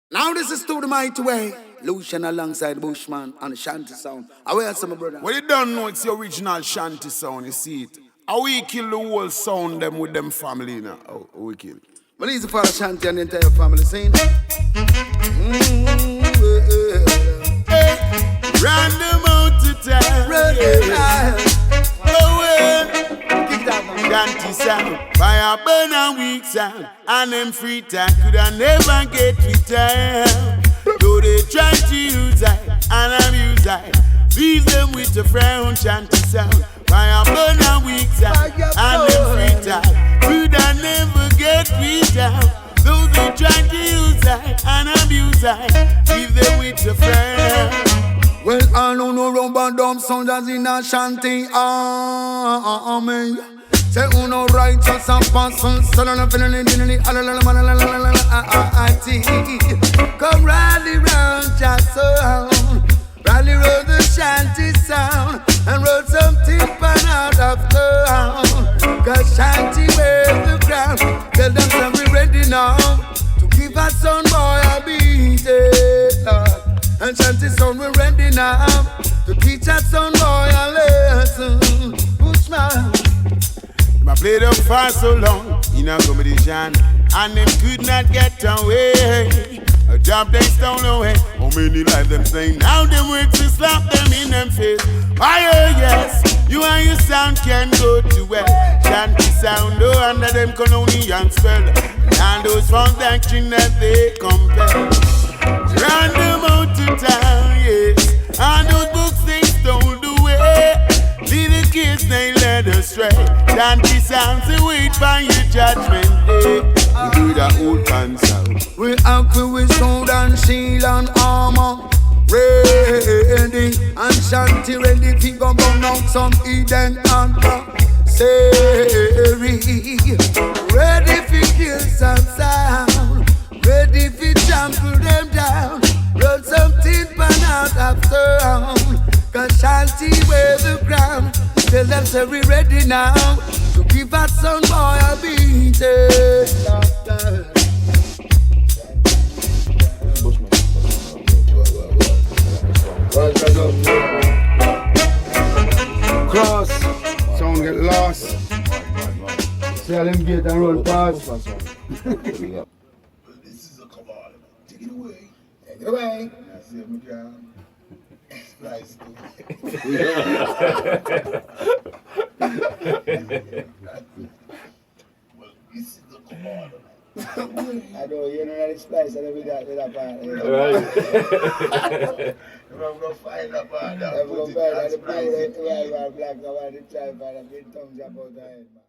Now this is to the mighty way. Lucian alongside Bushman and the Shanty Sound. I wear some brother. Well, you don't know it's the original Shanty Sound, you see it. How we kill the whole sound them with them family now. How we kill. Well, easy for the Shanty and the entire family scene. Random out to time. Shanty Sound, fire burn and weak sound. And them free time could I never get retired. Though they try to use I and abuse I, leave them with a frown. Shanty Sound, fire burn and weak sound. And them free time could I never get retired. Though they try to use I and abuse I, leave them with a frown. Well, I don't know rubber dumb sound as in a Shanty army. Say uno righteous and person, son of a come rally round just sound, rally round the Shanty Sound, and roll something fun out of town. Cause Shanty wears the crown. Tell them that we ready now to give our son boy a beat. And Shanty Sound we ready now to teach our son boy a lesson. Bushman. I played up for so long in a competition, and them could not get away. A job they stole away. How many lives them saying now them work to slap them in them face. Fire, yes, you and your sound can go to well. Shanty Sound, oh, under them colonial spell. And those found action that they compel. Random out to town, yes. And those books they stole away. Little kids they led astray. Shanty Sound to wait for your judgment day. We do the old pan sound. We anchor with sword and shield and armor, ready. And Shanty ready to go burn out some Eden and Seri. Ready for kill some sound, ready for trample them down. Roll something pan out of town. Cause Shanty wear the crown. Tell them say we ready now to give that son boy a beat. Cross, sound get lost. See how them get and run past. This is a command. Take it away. Take it away. That's it, McCall. Nice. Well, this is the command. I know, you know that spice and with that part. Right. We're going to find that part. We're going to find that the blue, the white, black, the white, the tribe, and the big tongues about the head, man.